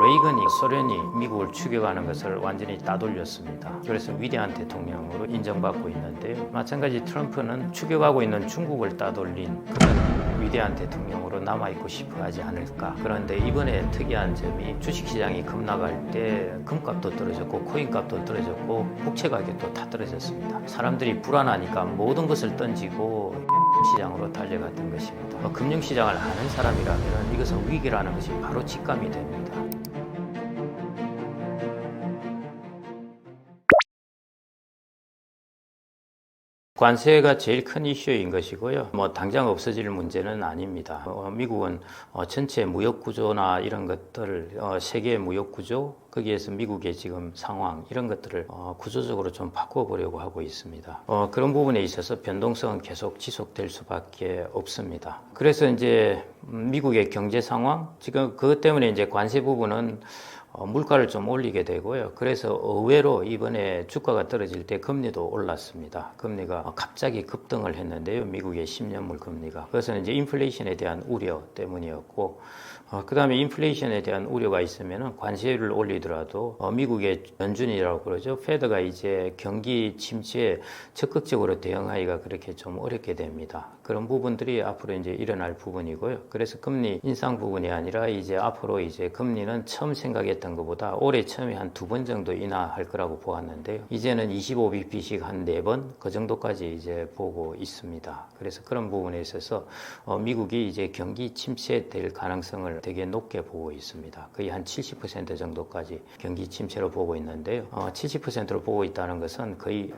레이건이 소련이 미국을 추격하는 것을 완전히 따돌렸습니다. 그래서 위대한 대통령으로 인정받고 있는데요. 마찬가지 트럼프는 추격하고 있는 중국을 따돌린 그런 위대한 대통령으로 남아있고 싶어 하지 않을까. 그런데 이번에 특이한 점이 주식시장이 급락할 때 금값도 떨어졌고 코인값도 떨어졌고 국채 가격도 다 떨어졌습니다. 사람들이 불안하니까 모든 것을 던지고 시장으로 달려갔던 것입니다. 금융시장을 아는 사람이라면 이것은 위기라는 것이 바로 직감이 됩니다. 관세가 제일 큰 이슈인 것이고요. 당장 없어질 문제는 아닙니다. 미국은 전체 무역 구조나 이런 것들을 세계 무역 구조 거기에서 미국의 지금 상황 이런 것들을 구조적으로 좀 바꿔보려고 하고 있습니다. 그런 부분에 있어서 변동성은 계속 지속될 수밖에 없습니다. 그래서 이제 미국의 경제 상황 지금 그것 때문에 이제 관세 부분은 물가를 좀 올리게 되고요. 그래서 의외로 이번에 주가가 떨어질 때 금리도 올랐습니다. 금리가 갑자기 급등을 했는데요. 미국의 10년물 금리가. 그것은 이제 인플레이션에 대한 우려 때문이었고, 그 다음에 인플레이션에 대한 우려가 있으면 관세율을 올리더라도 미국의 연준이라고 그러죠. 페드가 이제 경기 침체에 적극적으로 대응하기가 그렇게 좀 어렵게 됩니다. 그런 부분들이 앞으로 이제 일어날 부분이고요. 그래서 금리 인상 부분이 아니라 이제 앞으로 이제 금리는 처음 생각했던 것보다 올해 처음에 한 2번 정도 인하할 거라고 보았는데요. 이제는 25bp씩 한 4번 그 정도까지 이제 보고 있습니다. 그래서 그런 부분에 있어서 미국이 이제 경기 침체될 가능성을 되게 높게 보고 있습니다. 거의 한 70% 정도까지 경기 침체로 보고 있는데요. 70%로 보고 있다는 것은 거의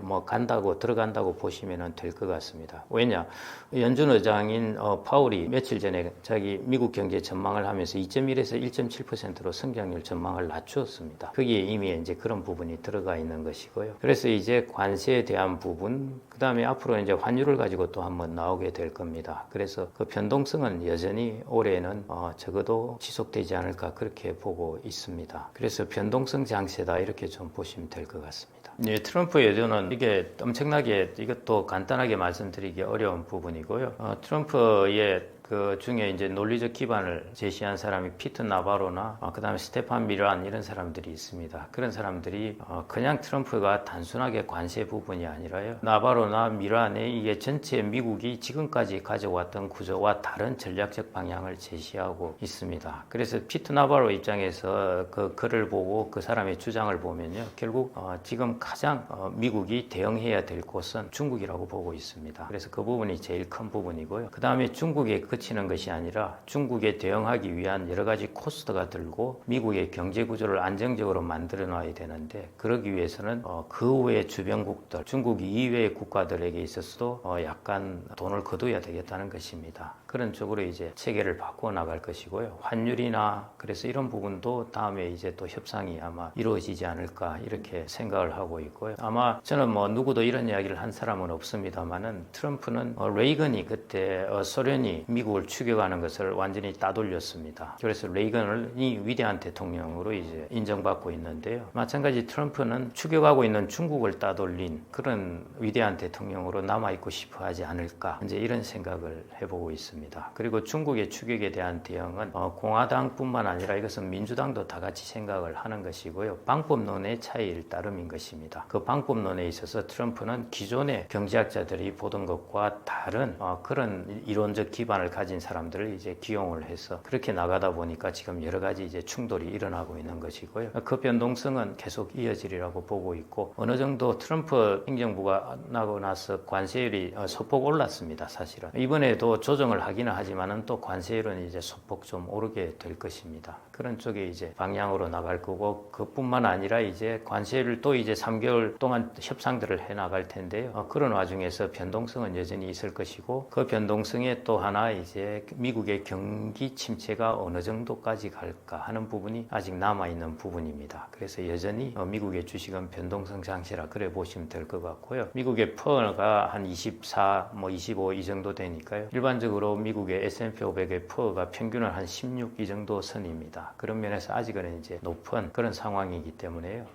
들어간다고 보시면 될 것 같습니다. 왜냐? 연준 의장인 파월이 며칠 전에 자기 미국 경제 전망을 하면서 2.1에서 1.7%로 성장률 전망을 낮추었습니다. 거기에 이미 이제 그런 부분이 들어가 있는 것이고요. 그래서 이제 관세에 대한 부분, 그 다음에 앞으로 이제 환율을 가지고 또 한번 나오게 될 겁니다. 그래서 그 변동성은 여전히 올해는 적어도 지속되지 않을까 그렇게 보고 있습니다. 그래서 변동성 장세다 이렇게 좀 보시면 될 것 같습니다. 네, 트럼프 예전은 이게 엄청나게 이것도 간단하게 말씀드리기 어려운 부분이고요. 트럼프의 그 중에 이제 논리적 기반을 제시한 사람이 피터 나바로나 그다음에 스테판 미란 이런 사람들이 있습니다. 그런 사람들이 그냥 트럼프가 단순하게 관세 부분이 아니라요. 나바로나 미란의 이게 전체 미국이 지금까지 가져왔던 구조와 다른 전략적 방향을 제시하고 있습니다. 그래서 피터 나바로 입장에서 그 글을 보고 그 사람의 주장을 보면요. 결국 지금 가장 미국이 대응해야 될 곳은 중국이라고 보고 있습니다. 그래서 그 부분이 제일 큰 부분이고요. 그다음에 중국에 그치는 것이 아니라 중국에 대응하기 위한 여러 가지 코스트가 들고 미국의 경제 구조를 안정적으로 만들어 놔야 되는데 그러기 위해서는 그 외의 주변국들, 중국 이외의 국가들에게 있어서도 약간 돈을 거둬야 되겠다는 것입니다. 그런 쪽으로 이제 체계를 바꿔 나갈 것이고요. 환율이나 그래서 이런 부분도 다음에 이제 또 협상이 아마 이루어지지 않을까 이렇게 생각을 하고 있고요. 아마 저는 누구도 이런 이야기를 한 사람은 없습니다만은 트럼프는 레이건이 그때 소련이 미국을 추격하는 것을 완전히 따돌렸습니다. 그래서 레이건이 위대한 대통령으로 이제 인정받고 있는데요. 마찬가지 트럼프는 추격하고 있는 중국을 따돌린 그런 위대한 대통령으로 남아있고 싶어 하지 않을까 이제 이런 생각을 해보고 있습니다. 그리고 중국의 추격에 대한 대응은 공화당뿐만 아니라 이것은 민주당도 다 같이 생각을 하는 것이고요. 방법론의 차이일 따름인 것입니다. 그 방법론에 있어서 트럼프는 기존의 경제학자들이 보던 것과 다른 그런 이론적 기반을 가진 사람들을 이제 기용을 해서 그렇게 나가다 보니까 지금 여러 가지 이제 충돌이 일어나고 있는 것이고요. 그 변동성은 계속 이어지리라고 보고 있고 어느 정도 트럼프 행정부가 나고 나서 관세율이 소폭 올랐습니다. 사실은 이번에도 조정을 하기는 하지만은 또 관세율은 이제 소폭 좀 오르게 될 것입니다. 그런 쪽에 이제 방향으로 나갈 거고 그뿐만 아니라 이제 관세율을 또 이제 3개월 동안 협상들을 해 나갈 텐데요. 그런 와중에서 변동성은 여전히 있을 것이고 그 변동성에 또 하나 이제 미국의 경기 침체가 어느 정도까지 갈까 하는 부분이 아직 남아있는 부분입니다. 그래서 여전히 미국의 주식은 변동성 장세라 그래 보시면 될 것 같고요. 미국의 퍼가 한 24, 25 이 정도 되니까요. 일반적으로 미국의 S&P 500의 퍼가 평균은 한 16 이 정도 선입니다. 그런 면에서 아직은 이제 높은 그런 상황이기 때문에요.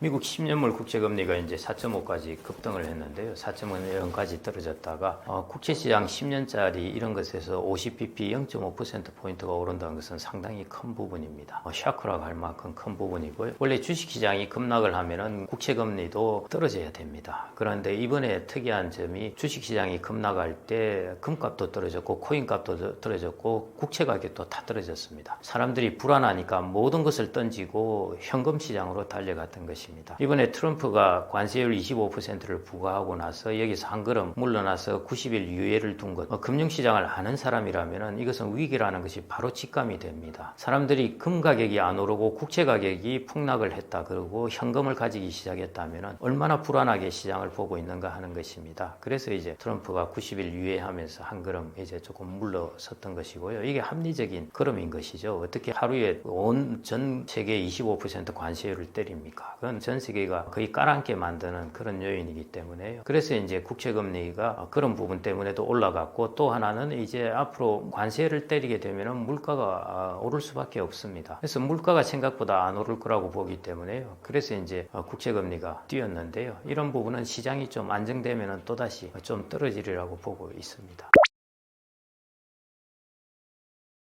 미국 10년물 국채금리가 이제 4.5까지 급등을 했는데요. 4.0까지 떨어졌다가 국채시장 10년짜리 이런 것에서 50bp 0.5%포인트가 오른다는 것은 상당히 큰 부분입니다. 샤크라고 할 만큼 큰 부분이고요. 원래 주식시장이 급락을 하면은 국채금리도 떨어져야 됩니다. 그런데 이번에 특이한 점이 주식시장이 급락할 때 금값도 떨어졌고 코인값도 떨어졌고 국채 가격도 다 떨어졌습니다. 사람들이 불안하니까 모든 것을 던지고 현금시장으로 달려갔던 것입니다. 이번에 트럼프가 관세율 25%를 부과하고 나서 여기서 한 걸음 물러나서 90일 유예를 둔 것, 금융시장을 아는 사람이라면 이것은 위기라는 것이 바로 직감이 됩니다. 사람들이 금 가격이 안 오르고 국채 가격이 폭락을 했다 그러고 현금을 가지기 시작했다면 얼마나 불안하게 시장을 보고 있는가 하는 것입니다. 그래서 이제 트럼프가 90일 유예하면서 한 걸음 이제 조금 물러섰던 것이고요. 이게 합리적인 걸음인 것이죠. 어떻게 하루에 온 전 세계 25% 관세율을 때립니까? 그건 전 세계가 거의 깔아앉게 만드는 그런 요인이기 때문에요. 그래서 이제 국채금리가 그런 부분 때문에도 올라갔고, 또 하나는 이제 앞으로 관세를 때리게 되면 물가가 오를 수밖에 없습니다. 그래서 물가가 생각보다 안 오를 거라고 보기 때문에요. 그래서 이제 국채금리가 뛰었는데요. 이런 부분은 시장이 좀 안정되면 또다시 좀 떨어지리라고 보고 있습니다.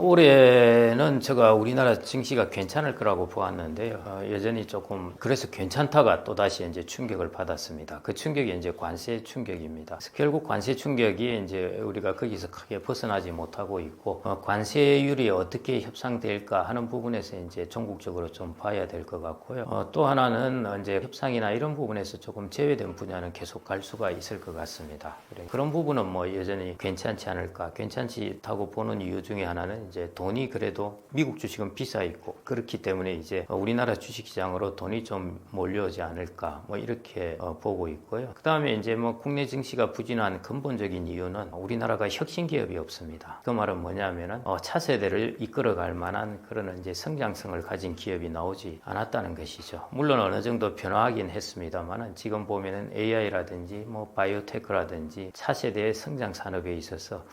올해는 제가 우리나라 증시가 괜찮을 거라고 보았는데요. 여전히 조금 그래서 괜찮다가 또다시 이제 충격을 받았습니다. 그 충격이 이제 관세 충격입니다. 결국 관세 충격이 이제 우리가 거기서 크게 벗어나지 못하고 있고, 관세율이 어떻게 협상될까 하는 부분에서 이제 전국적으로 좀 봐야 될 것 같고요. 또 하나는 이제 협상이나 이런 부분에서 조금 제외된 분야는 계속 갈 수가 있을 것 같습니다. 그런 부분은 뭐 여전히 괜찮지 않을까, 괜찮다고 보는 이유 중에 하나는 이제 돈이 그래도 미국 주식은 비싸 있고 그렇기 때문에 이제 우리나라 주식시장으로 돈이 좀 몰려오지 않을까 뭐 이렇게 보고 있고요. 그 다음에 이제 뭐 국내 증시가 부진한 근본적인 이유는 우리나라가 혁신 기업이 없습니다. 그 말은 뭐냐면은 차세대를 이끌어갈 만한 그런 이제 성장성을 가진 기업이 나오지 않았다는 것이죠. 물론 어느 정도 변화하긴 했습니다만은 지금 보면은 AI라든지 뭐 바이오테크라든지 차세대의 성장 산업에 있어서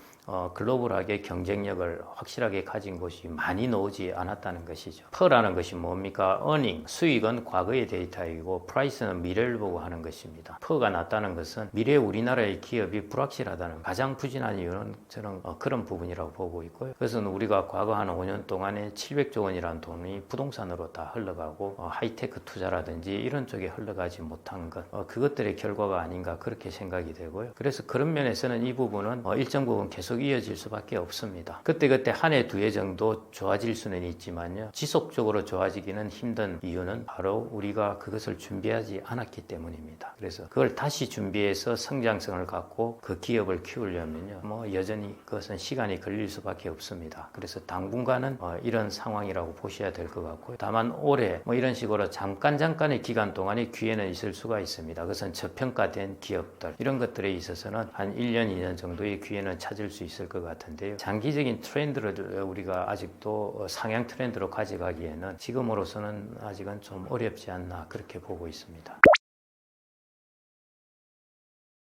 글로벌하게 경쟁력을 확실하게 가진 곳이 많이 나오지 않았다는 것이죠. 퍼라는 것이 뭡니까? earning, 수익은 과거의 데이터이고 프라이스는 미래를 보고 하는 것입니다. 퍼가 낮다는 것은 미래 우리나라의 기업이 불확실하다는, 가장 부진한 이유는 저는 그런 부분이라고 보고 있고요. 그래서 우리가 과거 한 5년 동안에 700조 원이라는 돈이 부동산으로 다 흘러가고 하이테크 투자라든지 이런 쪽에 흘러가지 못한 것, 그것들의 결과가 아닌가 그렇게 생각이 되고요. 그래서 그런 면에서는 이 부분은 일정 부분 계속 이어질 수밖에 없습니다. 그때 한 해, 두 해 정도 좋아질 수는 있지만요. 지속적으로 좋아지기는 힘든 이유는 바로 우리가 그것을 준비하지 않았기 때문입니다. 그래서 그걸 다시 준비해서 성장성을 갖고 그 기업을 키우려면요. 뭐 여전히 그것은 시간이 걸릴 수밖에 없습니다. 그래서 당분간은 이런 상황이라고 보셔야 될 것 같고요. 다만 올해 뭐 이런 식으로 잠깐의 기간 동안에 기회는 있을 수가 있습니다. 그것은 저평가된 기업들, 이런 것들에 있어서는 한 1년, 2년 정도의 기회는 찾을 수 있을 것 같은데요. 장기적인 트렌드를 우리가 아직도 상향 트렌드로 가져가기에는 지금으로서는 아직은 좀 어렵지 않나 그렇게 보고 있습니다.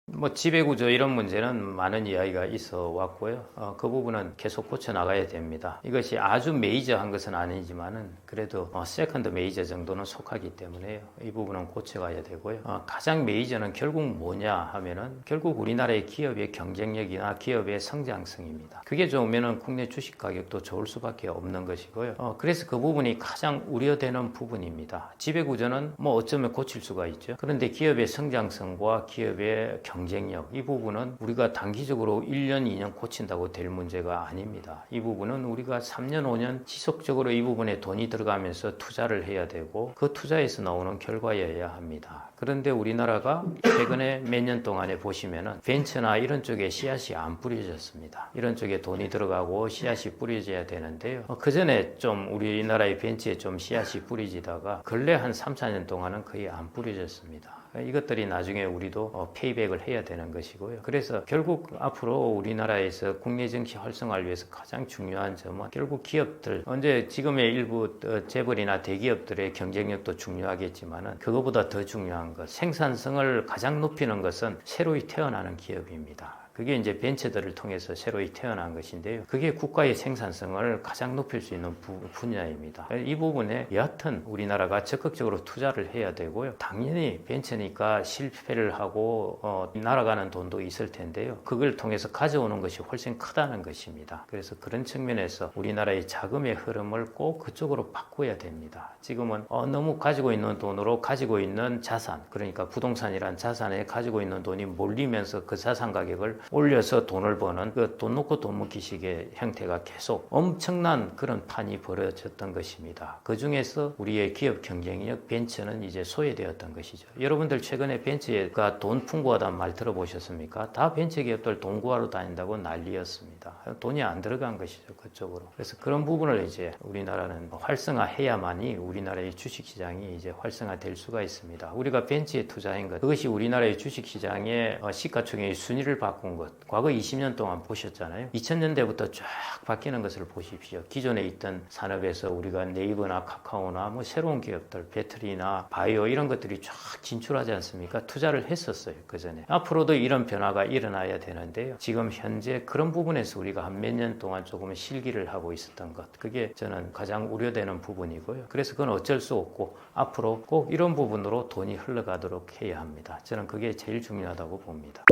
뭐 지배구조 이런 문제는 많은 이야기가 있어 왔고요. 그 부분은 계속 고쳐 나가야 됩니다. 이것이 아주 메이저한 것은 아니지만은 그래도 세컨드 메이저 정도는 속하기 때문에요. 이 부분은 고쳐가야 되고요. 가장 메이저는 결국 뭐냐 하면은 결국 우리나라의 기업의 경쟁력이나 기업의 성장성입니다. 그게 좋으면은 국내 주식 가격도 좋을 수밖에 없는 것이고요. 그래서 그 부분이 가장 우려되는 부분입니다. 지배구조는 뭐 어쩌면 고칠 수가 있죠. 그런데 기업의 성장성과 기업의 경쟁력, 이 부분은 우리가 단기적으로 1년, 2년 고친다고 될 문제가 아닙니다. 이 부분은 우리가 3년, 5년 지속적으로 이 부분에 돈이 들어가면서 투자를 해야 되고 그 투자에서 나오는 결과여야 합니다. 그런데 우리나라가 최근에 몇 년 동안에 보시면은 벤처나 이런 쪽에 씨앗이 안 뿌려졌습니다. 이런 쪽에 돈이 들어가고 씨앗이 뿌려져야 되는데요. 그 전에 좀 우리나라의 벤처에 좀 씨앗이 뿌려지다가 근래 한 3, 4년 동안은 거의 안 뿌려졌습니다. 이것들이 나중에 우리도 페이백을 해야 되는 것이고요. 그래서 결국 앞으로 우리나라에서 국내 증시 활성화를 위해서 가장 중요한 점은 결국 기업들, 언제 지금의 일부 재벌이나 대기업들의 경쟁력도 중요하겠지만은 그거보다 더 중요한 것, 생산성을 가장 높이는 것은 새로이 태어나는 기업입니다. 그게 이제 벤처들을 통해서 새로이 태어난 것인데요. 그게 국가의 생산성을 가장 높일 수 있는 분야입니다. 이 부분에 여하튼 우리나라가 적극적으로 투자를 해야 되고요. 당연히 벤처니까 실패를 하고 날아가는 돈도 있을 텐데요. 그걸 통해서 가져오는 것이 훨씬 크다는 것입니다. 그래서 그런 측면에서 우리나라의 자금의 흐름을 꼭 그쪽으로 바꿔야 됩니다. 지금은 너무 가지고 있는 돈으로 가지고 있는 자산, 그러니까 부동산이란 자산에 가지고 있는 돈이 몰리면서 그 자산 가격을 올려서 돈을 버는 그 돈 놓고 돈 먹기식의 형태가 계속 엄청난 그런 판이 벌어졌던 것입니다. 그 중에서 우리의 기업 경쟁력 벤처는 이제 소외되었던 것이죠. 여러분들 최근에 벤처가 돈 풍부하다는 말 들어보셨습니까? 다 벤처 기업들 돈 구하러 다닌다고 난리였습니다. 돈이 안 들어간 것이죠, 그쪽으로. 그래서 그런 부분을 이제 우리나라는 활성화해야만이 우리나라의 주식시장이 이제 활성화될 수가 있습니다. 우리가 벤처에 투자한 것, 그것이 우리나라의 주식시장의 시가총액의 순위를 바꾼 것, 과거 20년 동안 보셨잖아요. 2000년대부터 쫙 바뀌는 것을 보십시오. 기존에 있던 산업에서 우리가 네이버나 카카오나 뭐 새로운 기업들, 배터리나 바이오 이런 것들이 쫙 진출하지 않습니까? 투자를 했었어요, 그 전에. 앞으로도 이런 변화가 일어나야 되는데요. 지금 현재 그런 부분에서 우리가 한 몇 년 동안 조금 실기를 하고 있었던 것, 그게 저는 가장 우려되는 부분이고요. 그래서 그건 어쩔 수 없고 앞으로 꼭 이런 부분으로 돈이 흘러가도록 해야 합니다. 저는 그게 제일 중요하다고 봅니다.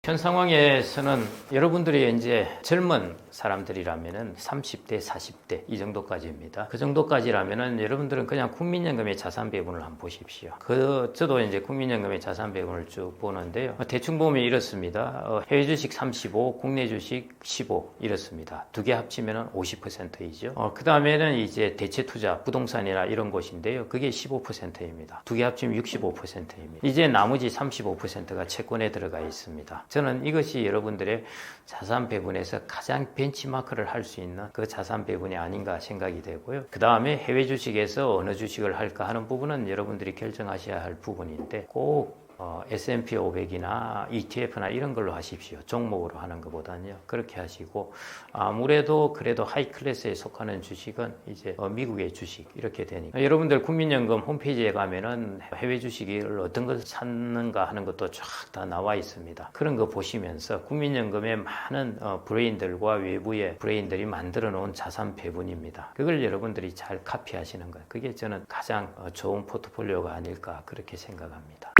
현 상황에서는 여러분들이 이제 젊은 사람들이라면은 30대, 40대 이 정도까지입니다. 그 정도까지라면은 여러분들은 그냥 국민연금의 자산 배분을 한번 보십시오. 저도 이제 국민연금의 자산 배분을 쭉 보는데요. 대충 보면 이렇습니다. 해외 주식 35, 국내 주식 15 이렇습니다. 두 개 합치면은 50%이죠. 그 다음에는 이제 대체 투자, 부동산이나 이런 곳인데요. 그게 15%입니다. 두 개 합치면 65%입니다. 이제 나머지 35%가 채권에 들어가 있습니다. 저는 이것이 여러분들의 자산 배분에서 가장 벤치마크를 할 수 있는 그 자산 배분이 아닌가 생각이 되고요. 그 다음에 해외 주식에서 어느 주식을 할까 하는 부분은 여러분들이 결정하셔야 할 부분인데 꼭 S&P 500이나 ETF나 이런 걸로 하십시오. 종목으로 하는 것보다는요. 그렇게 하시고 아무래도 그래도 하이 클래스에 속하는 주식은 이제 미국의 주식 이렇게 되니까 여러분들 국민연금 홈페이지에 가면은 해외 주식을 어떤 것을 찾는가 하는 것도 쫙 다 나와 있습니다. 그런 거 보시면서 국민연금의 많은 브레인들과 외부의 브레인들이 만들어 놓은 자산 배분입니다. 그걸 여러분들이 잘 카피하시는 것. 그게 저는 가장 좋은 포트폴리오가 아닐까 그렇게 생각합니다.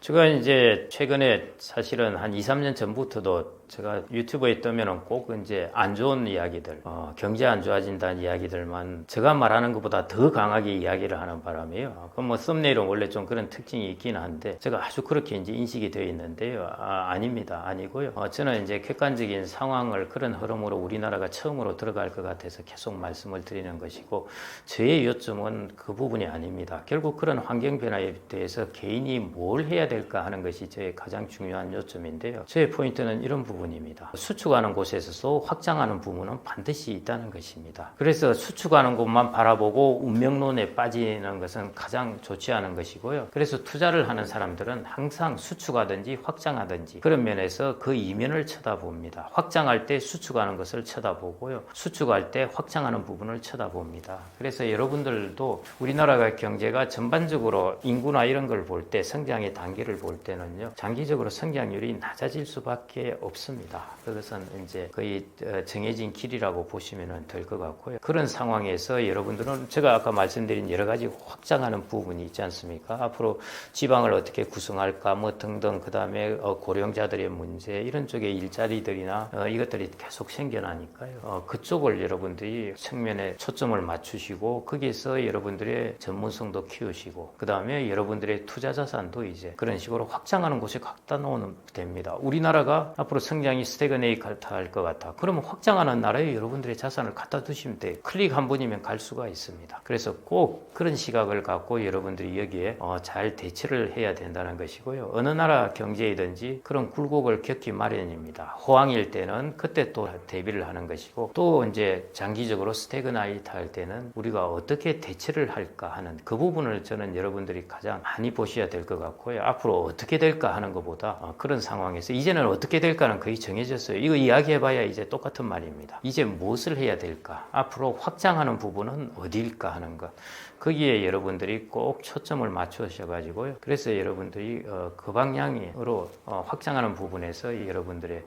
제가 이제 최근에 사실은 한 2, 3년 전부터도 제가 유튜브에 뜨면은 꼭 이제 안 좋은 이야기들, 경제 안 좋아진다는 이야기들만 제가 말하는 것보다 더 강하게 이야기를 하는 바람에요. 그럼 뭐 썸네일은 원래 좀 그런 특징이 있긴 한데 제가 아주 그렇게 이제 인식이 되어 있는데요. 아닙니다. 아니고요. 저는 이제 객관적인 상황을 그런 흐름으로 우리나라가 처음으로 들어갈 것 같아서 계속 말씀을 드리는 것이고 저의 요점은 그 부분이 아닙니다. 결국 그런 환경 변화에 대해서 개인이 뭘 해야 될까 하는 것이 저의 가장 중요한 요점인데요. 저의 포인트는 이런 부분입니다. 수축하는 곳에서도 확장하는 부분은 반드시 있다는 것입니다. 그래서 수축하는 곳만 바라보고 운명론에 빠지는 것은 가장 좋지 않은 것이고요. 그래서 투자를 하는 사람들은 항상 수축하든지 확장하든지 그런 면에서 그 이면을 쳐다봅니다. 확장할 때 수축하는 것을 쳐다보고요. 수축할 때 확장하는 부분을 쳐다봅니다. 그래서 여러분들도 우리나라가 경제가 전반적으로 인구나 이런 걸 볼 때 성장의 단계를 볼 때는요. 장기적으로 성장률이 낮아질 수밖에 없습니다. 그것은 이제 거의 정해진 길이라고 보시면 될 것 같고요. 그런 상황에서 여러분들은 제가 아까 말씀드린 여러 가지 확장하는 부분이 있지 않습니까? 앞으로 지방을 어떻게 구성할까 뭐 등등 그 다음에 고령자들의 문제 이런 쪽에 일자리들이나 이것들이 계속 생겨나니까요. 그쪽을 여러분들이 측면에 초점을 맞추시고 거기에서 여러분들의 전문성도 키우시고 그 다음에 여러분들의 투자 자산도 이제 그런 식으로 확장하는 곳에 갖다 놓으면 됩니다. 우리나라가 앞으로 성장이 스태그네이트 할 것 같아. 그러면 확장하는 나라에 여러분들의 자산을 갖다 두시면 돼요. 클릭 한 번이면 갈 수가 있습니다. 그래서 꼭 그런 시각을 갖고 여러분들이 여기에 잘 대처를 해야 된다는 것이고요. 어느 나라 경제이든지 그런 굴곡을 겪기 마련입니다. 호황일 때는 그때 또 대비를 하는 것이고 또 이제 장기적으로 스태그네이트 할 때는 우리가 어떻게 대처를 할까 하는 그 부분을 저는 여러분들이 가장 많이 보셔야 될 것 같고요. 앞으로 어떻게 될까 하는 것보다 그런 상황에서 이제는 어떻게 될까는 거의 정해졌어요. 이거 이야기해봐야 이제 똑같은 말입니다. 이제 무엇을 해야 될까? 앞으로 확장하는 부분은 어디일까 하는 것. 거기에 여러분들이 꼭 초점을 맞추셔가지고요. 그래서 여러분들이 그 방향으로 확장하는 부분에서 여러분들의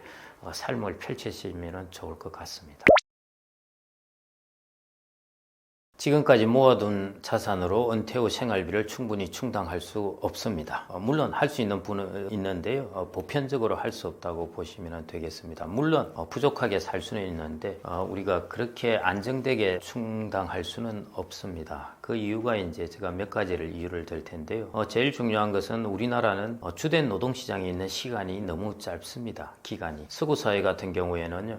삶을 펼치시면 좋을 것 같습니다. 지금까지 모아둔 자산으로 은퇴 후 생활비를 충분히 충당할 수 없습니다. 물론 할 수 있는 분은 있는데요. 보편적으로 할 수 없다고 보시면 되겠습니다. 물론 부족하게 살 수는 있는데 우리가 그렇게 안정되게 충당할 수는 없습니다. 그 이유가 이제 제가 몇 가지를 이유를 들 텐데요. 제일 중요한 것은 우리나라는 주된 노동시장에 있는 시간이 너무 짧습니다. 기간이. 서구 사회 같은 경우에는요.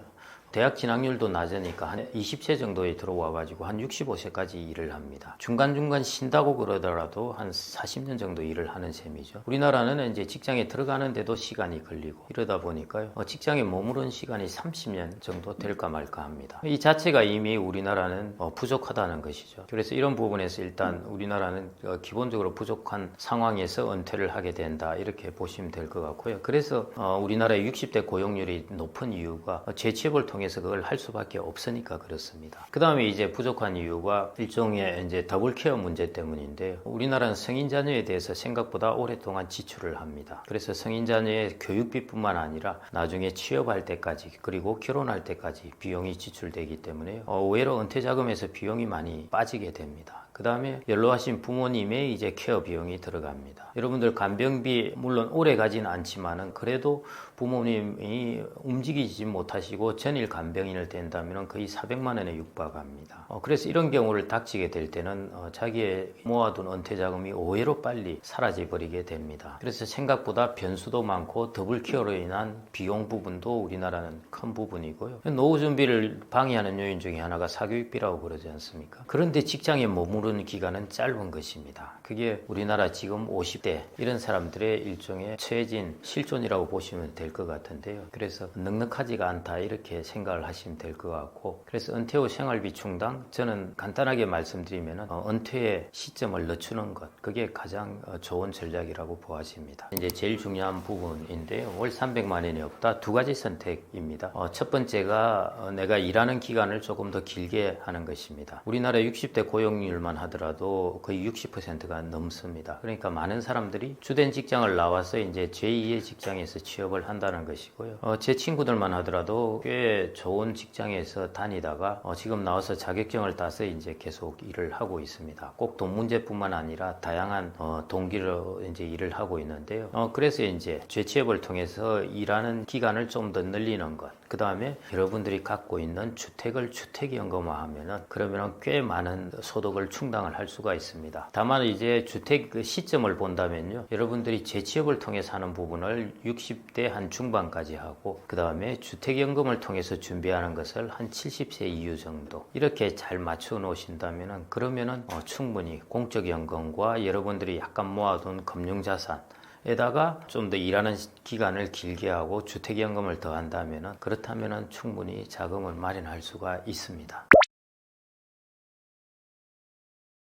대학 진학률도 낮으니까 한 20세 정도에 들어와가지고 한 65세까지 일을 합니다. 중간중간 쉰다고 그러더라도 한 40년 정도 일을 하는 셈이죠. 우리나라는 이제 직장에 들어가는데도 시간이 걸리고 이러다 보니까요. 직장에 머무른 시간이 30년 정도 될까 말까 합니다. 이 자체가 이미 우리나라는 부족하다는 것이죠. 그래서 이런 부분에서 일단 우리나라는 기본적으로 부족한 상황에서 은퇴를 하게 된다 이렇게 보시면 될 것 같고요. 그래서 우리나라의 60대 고용률이 높은 이유가 재취업을 통해서 그걸 할 수밖에 없으니까 그렇습니다. 그 다음에 이제 부족한 이유가 일종의 이제 더블 케어 문제 때문인데요. 우리나라는 성인 자녀에 대해서 생각보다 오랫동안 지출을 합니다. 그래서 성인 자녀의 교육비뿐만 아니라 나중에 취업할 때까지 그리고 결혼할 때까지 비용이 지출되기 때문에 의외로 은퇴 자금에서 비용이 많이 빠지게 됩니다. 그 다음에 연로하신 부모님의 이제 케어 비용이 들어갑니다. 여러분들 간병비 물론 오래 가진 않지만은 그래도 부모님이 움직이지 못하시고 전일 간병인을 된다면 거의 400만 원에 육박합니다. 그래서 이런 경우를 닥치게 될 때는 자기의 모아둔 은퇴 자금이 의외로 빨리 사라져 버리게 됩니다. 그래서 생각보다 변수도 많고 더블 케어로 인한 비용 부분도 우리나라는 큰 부분이고요. 노후 준비를 방해하는 요인 중에 하나가 사교육비라고 그러지 않습니까? 그런데 직장에 머무르는 기간은 짧은 것입니다. 그게 우리나라 지금 50대 이런 사람들의 일종의 처해진 실존이라고 보시면 될 것 같은데요. 그래서 넉넉하지가 않다 이렇게 생각을 하시면 될 것 같고, 그래서 은퇴 후 생활비 충당, 저는 간단하게 말씀드리면 은퇴의 시점을 늦추는 것, 그게 가장 좋은 전략이라고 보아집니다. 이제 제일 중요한 부분인데요. 월 300만 원이 없다. 두 가지 선택입니다. 첫 번째가 내가 일하는 기간을 조금 더 길게 하는 것입니다. 우리나라 60대 고용률만 하더라도 거의 60%가 넘습니다. 그러니까 많은 사람들이 주된 직장을 나와서 이제 제2의 직장에서 취업을 한다는 것이고요. 제 친구들만 하더라도 꽤 좋은 직장에서 다니다가 지금 나와서 자격증을 따서 이제 계속 일을 하고 있습니다. 꼭 돈 문제뿐만 아니라 다양한 동기로 이제 일을 하고 있는데요. 그래서 이제 재취업을 통해서 일하는 기간을 좀 더 늘리는 것. 그 다음에 여러분들이 갖고 있는 주택을 주택연금화하면은 그러면 꽤 많은 소득을 충당을 할 수가 있습니다. 다만 이제 주택 그 시점을 본다면요. 여러분들이 재취업을 통해서 하는 부분을 60대 한 중반까지 하고 그 다음에 주택연금을 통해서 준비하는 것을 한 70세 이후 정도 이렇게 잘 맞춰 놓으신다면은 그러면은 충분히 공적연금과 여러분들이 약간 모아둔 금융자산 에다가 좀 더 일하는 기간을 길게 하고 주택연금을 더한다면은 그렇다면은 충분히 자금을 마련할 수가 있습니다.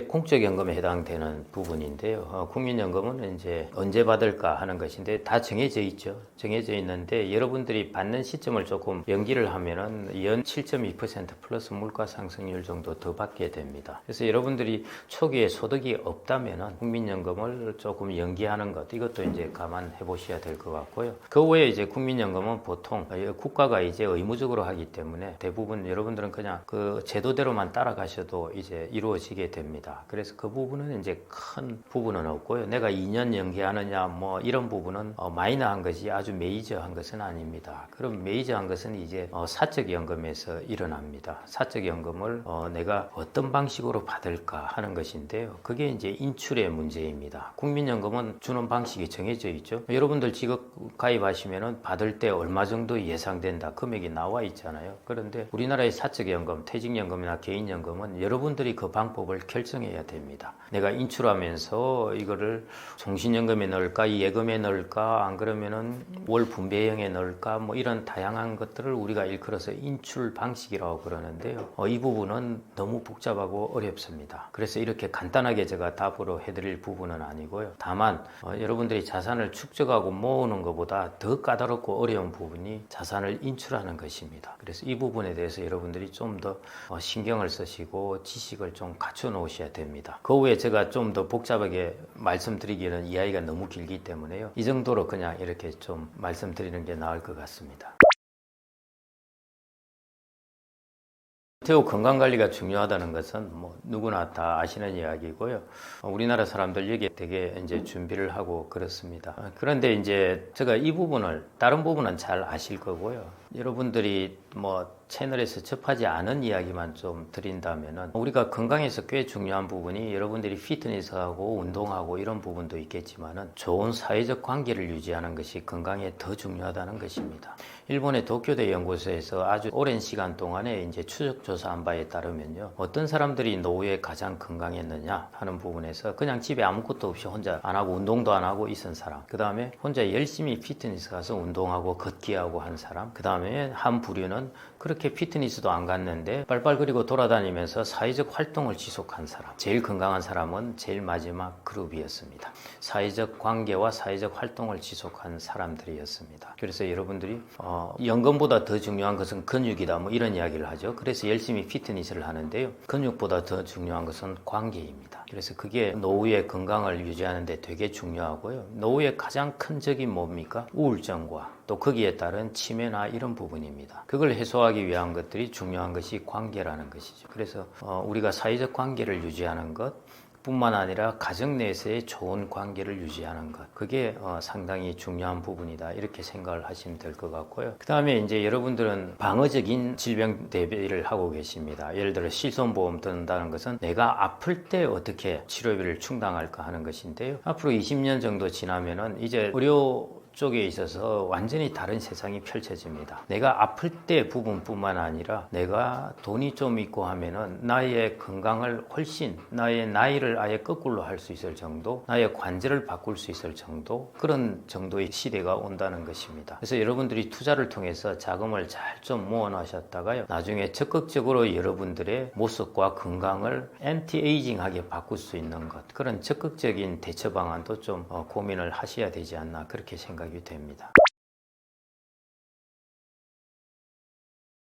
공적연금에 해당되는 부분인데요. 국민연금은 이제 언제 받을까 하는 것인데 다 정해져 있죠. 정해져 있는데 여러분들이 받는 시점을 조금 연기를 하면은 연 7.2% 플러스 물가 상승률 정도 더 받게 됩니다. 그래서 여러분들이 초기에 소득이 없다면은 국민연금을 조금 연기하는 것 이것도 이제 감안해 보셔야 될 것 같고요. 그 외에 이제 국민연금은 보통 국가가 이제 의무적으로 하기 때문에 대부분 여러분들은 그냥 그 제도대로만 따라가셔도 이제 이루어지게 됩니다. 그래서 그 부분은 이제 큰 부분은 없고요. 내가 2년 연기하느냐 뭐 이런 부분은 마이너한 것이 아주 메이저한 것은 아닙니다. 그럼 메이저한 것은 이제 사적연금에서 일어납니다. 사적연금을 내가 어떤 방식으로 받을까 하는 것인데요. 그게 이제 인출의 문제입니다. 국민연금은 주는 방식이 정해져 있죠. 여러분들 직업 가입하시면은 받을 때 얼마 정도 예상된다 금액이 나와 있잖아요. 그런데 우리나라의 사적연금, 퇴직연금이나 개인연금은 여러분들이 그 방법을 결정해 활용해야 됩니다. 내가 인출하면서 이거를 종신연금에 넣을까, 예금에 넣을까, 안 그러면은 월 분배형에 넣을까, 뭐 이런 다양한 것들을 우리가 일컬어서 인출 방식이라고 그러는데요. 이 부분은 너무 복잡하고 어렵습니다. 그래서 이렇게 간단하게 제가 답으로 해드릴 부분은 아니고요. 다만 여러분들이 자산을 축적하고 모으는 것보다 더 까다롭고 어려운 부분이 자산을 인출하는 것입니다. 그래서 이 부분에 대해서 여러분들이 좀 더 신경을 쓰시고 지식을 좀 갖춰 놓으셔야 됩니다. 그 후에 제가 좀 더 복잡하게 말씀드리기에는 이야기가 너무 길기 때문에요. 이 정도로 그냥 이렇게 좀 말씀드리는 게 나을 것 같습니다. 태우 건강관리가 중요하다는 것은 뭐 누구나 다 아시는 이야기고요. 우리나라 사람들 여기에 되게 이제 준비를 하고 그렇습니다. 그런데 이제 제가 이 부분을 다른 부분은 잘 아실 거고요. 여러분들이 뭐 채널에서 접하지 않은 이야기만 좀 드린다면은 우리가 건강에서 꽤 중요한 부분이 여러분들이 피트니스하고 운동하고 이런 부분도 있겠지만은 좋은 사회적 관계를 유지하는 것이 건강에 더 중요하다는 것입니다. 일본의 도쿄대 연구소에서 아주 오랜 시간 동안에 이제 추적 조사한 바에 따르면요. 어떤 사람들이 노후에 가장 건강했느냐 하는 부분에서 그냥 집에 아무것도 없이 혼자 안 하고 운동도 안 하고 있은 사람. 그 다음에 혼자 열심히 피트니스 가서 운동하고 걷기하고 한 사람. 그 다음에 한 부류는 그렇게 피트니스도 안 갔는데 빨빨거리고 돌아다니면서 사회적 활동을 지속한 사람. 제일 건강한 사람은 제일 마지막 그룹이었습니다. 사회적 관계와 사회적 활동을 지속한 사람들이었습니다. 그래서 여러분들이 연금보다 더 중요한 것은 근육이다 뭐 이런 이야기를 하죠. 그래서 열심히 피트니스를 하는데요. 근육보다 더 중요한 것은 관계입니다. 그래서 그게 노후의 건강을 유지하는 데 되게 중요하고요. 노후의 가장 큰 적이 뭡니까? 우울증과 또 거기에 따른 치매나 이런 부분입니다. 그걸 해소하기 위한 것들이 중요한 것이 관계라는 것이죠. 그래서 우리가 사회적 관계를 유지하는 것 뿐만 아니라 가정 내에서의 좋은 관계를 유지하는 것, 그게 상당히 중요한 부분이다 이렇게 생각을 하시면 될 것 같고요. 그 다음에 이제 여러분들은 방어적인 질병 대비를 하고 계십니다. 예를 들어 실손보험 든다는 것은 내가 아플 때 어떻게 치료비를 충당할까 하는 것인데요. 앞으로 20년 정도 지나면은 이제 의료 쪽에 있어서 완전히 다른 세상이 펼쳐집니다. 내가 아플 때 부분뿐만 아니라 내가 돈이 좀 있고 하면은 나의 건강을 훨씬 나의 나이를 아예 거꾸로 할 수 있을 정도, 나의 관절을 바꿀 수 있을 정도, 그런 정도의 시대가 온다는 것입니다. 그래서 여러분들이 투자를 통해서 자금을 잘 좀 모아 놔셨다가요, 나중에 적극적으로 여러분들의 모습과 건강을 엔티에이징하게 바꿀 수 있는 것, 그런 적극적인 대처 방안도 좀 고민을 하셔야 되지 않나 그렇게 생각이 됩니다.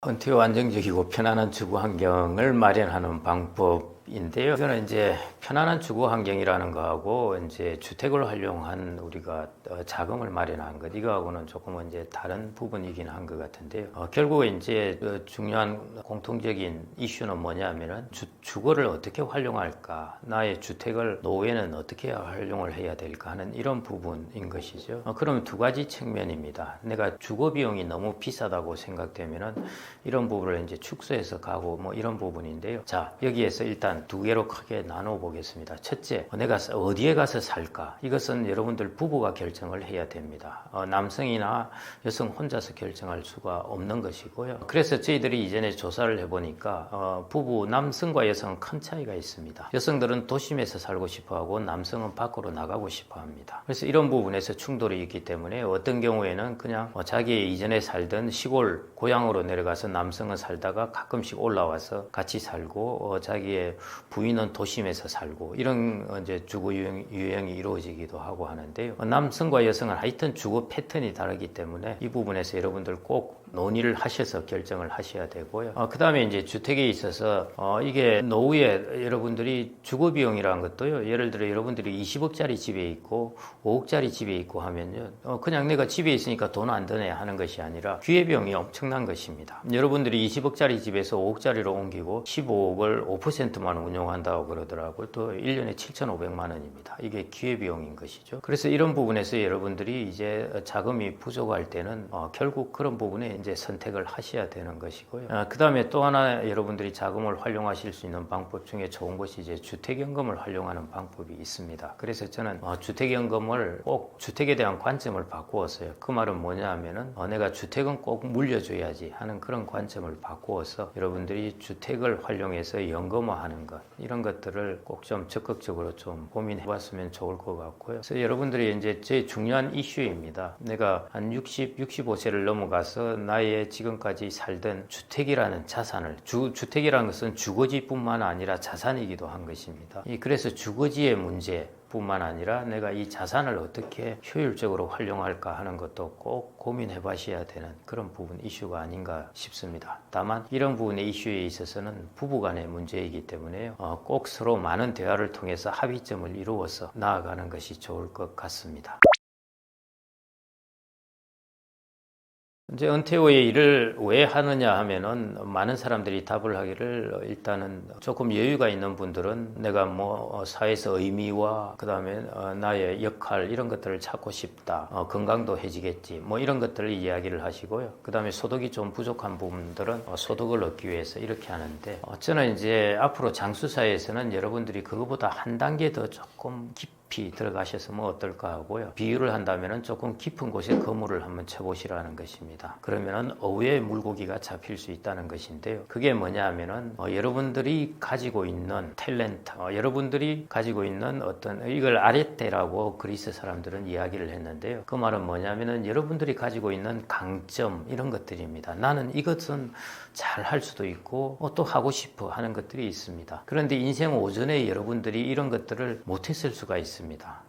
은퇴후 안정적이고 편안한 주거 환경을 마련하는 방법인데요. 이거는 이제 편안한 주거 환경이라는 거하고 이제 주택을 활용한 우리가 자금을 마련한 것, 이거하고는 조금은 이제 다른 부분이긴 한 것 같은데요. 결국 이제 중요한 공통적인 이슈는 뭐냐면은 주거를 어떻게 활용할까, 나의 주택을 노후에는 어떻게 활용을 해야 될까 하는 이런 부분인 것이죠. 그럼 두 가지 측면입니다. 내가 주거 비용이 너무 비싸다고 생각되면은 이런 부분을 이제 축소해서 가고 뭐 이런 부분인데요. 자, 여기에서 일단 두 개로 크게 나눠 보겠습니다. 첫째, 내가 어디에 가서 살까? 이것은 여러분들 부부가 결정을 해야 됩니다. 남성이나 여성 혼자서 결정할 수가 없는 것이고요. 그래서 저희들이 이전에 조사를 해보니까 부부 남성과 여성은 큰 차이가 있습니다. 여성들은 도심에서 살고 싶어하고 남성은 밖으로 나가고 싶어합니다. 그래서 이런 부분에서 충돌이 있기 때문에 어떤 경우에는 그냥 자기 이전에 살던 시골 고향으로 내려가서 남성은 살다가 가끔씩 올라와서 같이 살고 자기의 부인은 도심에서 살고 이런 이제 주거 유형이 이루어지기도 하고 하는데요. 남성과 여성은 하여튼 주거 패턴이 다르기 때문에 이 부분에서 여러분들 꼭 논의를 하셔서 결정을 하셔야 되고요. 그 다음에 이제 주택에 있어서 이게 노후에 여러분들이 주거 비용이라는 것도요. 예를 들어 여러분들이 20억짜리 집에 있고 5억짜리 집에 있고 하면요. 그냥 내가 집에 있으니까 돈 안 드네 하는 것이 아니라 기회비용이 엄청난 것입니다. 여러분들이 20억짜리 집에서 5억짜리로 옮기고 15억을 5%만 운용한다고 그러더라고요. 또 1년에 7,500만 원입니다. 이게 기회비용인 것이죠. 그래서 이런 부분에서 여러분들이 이제 자금이 부족할 때는 결국 그런 부분에 이제 선택을 하셔야 되는 것이고요. 그 다음에 또 하나 여러분들이 자금을 활용하실 수 있는 방법 중에 좋은 것이 이제 주택연금을 활용하는 방법이 있습니다. 그래서 저는 주택연금을 꼭 주택에 대한 관점을 바꾸었어요. 그 말은 뭐냐 하면은 내가 주택은 꼭 물려줘야지 하는 그런 관점을 바꾸어서 여러분들이 주택을 활용해서 연금화하는 하는 것, 이런 것들을 꼭 좀 적극적으로 좀 고민해 봤으면 좋을 것 같고요. 그래서 여러분들이 이제 제일 중요한 이슈입니다. 내가 한 65세를 넘어가서 나의 지금까지 살던 주택이라는 자산을, 주택이라는 것은 주거지뿐만 아니라 자산이기도 한 것입니다. 그래서 주거지의 문제 뿐만 아니라 내가 이 자산을 어떻게 효율적으로 활용할까 하는 것도 꼭 고민해 봐셔야 되는 그런 부분 이슈가 아닌가 싶습니다. 다만 이런 부분의 이슈에 있어서는 부부간의 문제이기 때문에 꼭 서로 많은 대화를 통해서 합의점을 이루어서 나아가는 것이 좋을 것 같습니다. 이제 은퇴 후에 일을 왜 하느냐 하면은 많은 사람들이 답을 하기를, 일단은 조금 여유가 있는 분들은 내가 뭐 사회에서 의미와 그다음에 나의 역할 이런 것들을 찾고 싶다, 건강도 해지겠지, 뭐 이런 것들을 이야기를 하시고요. 그다음에 소득이 좀 부족한 분들은 소득을 얻기 위해서 이렇게 하는데, 저는 이제 앞으로 장수사에서는 여러분들이 그거보다 한 단계 더 조금 깊이 들어가셔서 뭐 어떨까 하고요. 비유를 한다면은 조금 깊은 곳에 거물을 한번 쳐보시라는 것입니다. 그러면은 어휘의 물고기가 잡힐 수 있다는 것인데요. 그게 뭐냐 하면은 여러분들이 가지고 있는 탤런트, 여러분들이 가지고 있는 어떤, 이걸 아레테라고 그리스 사람들은 이야기를 했는데요. 그 말은 뭐냐면은 여러분들이 가지고 있는 강점, 이런 것들입니다. 나는 이것은 잘 할 수도 있고 또 하고 싶어 하는 것들이 있습니다. 그런데 인생 오전에 여러분들이 이런 것들을 못했을 수가 있습니다.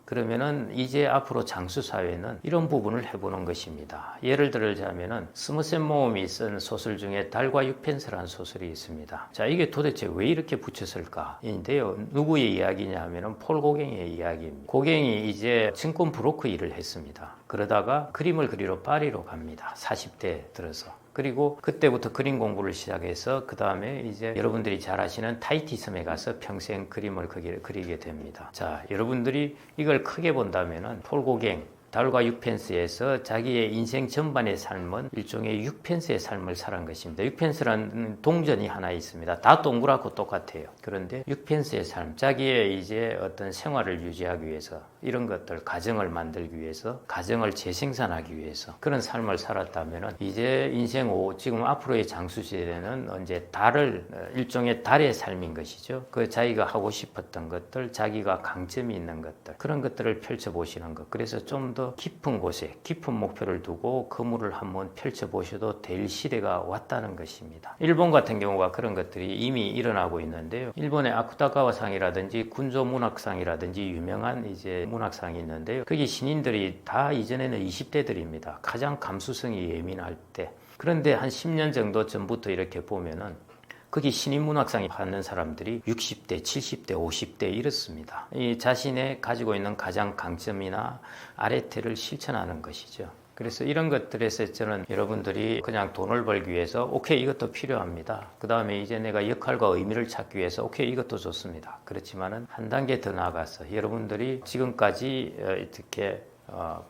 그러면은 이제 앞으로 장수사회는 이런 부분을 해보는 것입니다. 예를 들자면은 스무센 모험이 쓴 소설 중에 달과 육펜스라는 소설이 있습니다. 자, 이게 도대체 왜 이렇게 붙였을까? 인데요. 누구의 이야기냐 하면은 폴 고갱의 이야기입니다. 고갱이 이제 증권 브로커 일을 했습니다. 그러다가 그림을 그리러 파리로 갑니다. 40대 들어서. 그리고 그때부터 그림 공부를 시작해서 그 다음에 이제 여러분들이 잘 아시는 타히티 섬에 가서 평생 그림을 그리게 됩니다. 자, 여러분들이 이걸 크게 본다면은 폴 고갱 달과 육펜스에서 자기의 인생 전반의 삶은 일종의 육펜스의 삶을 살은 것입니다. 육펜스라는 동전이 하나 있습니다. 다 동그랗고 똑같아요. 그런데 육펜스의 삶, 자기의 이제 어떤 생활을 유지하기 위해서, 이런 것들, 가정을 만들기 위해서, 가정을 재생산하기 위해서 그런 삶을 살았다면은 이제 인생 지금 앞으로의 장수 시대는 이제 일종의 달의 삶인 것이죠. 그 자기가 하고 싶었던 것들, 자기가 강점이 있는 것들, 그런 것들을 펼쳐보시는 것. 그래서 좀 더 깊은 곳에 깊은 목표를 두고 그물을 한번 펼쳐보셔도 될 시대가 왔다는 것입니다. 일본 같은 경우가 그런 것들이 이미 일어나고 있는데요. 일본의 아쿠타가와상이라든지 군조 문학상이라든지 유명한 이제 문학상이 있는데요. 거기 신인들이 다 이전에는 20대들입니다. 가장 감수성이 예민할 때. 그런데 한 10년 정도 전부터 이렇게 보면은 거기 신인문학상이 받는 사람들이 60대, 70대, 50대 이렇습니다. 이 자신의 가지고 있는 가장 강점이나 아레테를 실천하는 것이죠. 그래서 이런 것들에서 저는 여러분들이 그냥 돈을 벌기 위해서 오케이 이것도 필요합니다. 그 다음에 이제 내가 역할과 의미를 찾기 위해서 오케이 이것도 좋습니다. 그렇지만은 한 단계 더 나아가서 여러분들이 지금까지 이렇게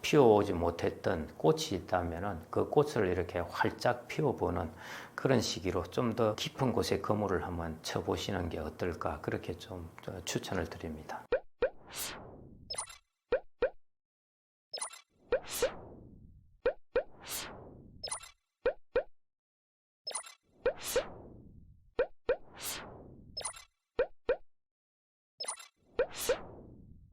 피워오지 못했던 꽃이 있다면은 그 꽃을 이렇게 활짝 피워보는 그런 시기로 좀 더 깊은 곳에 그물을 한번 쳐보시는 게 어떨까, 그렇게 좀 추천을 드립니다.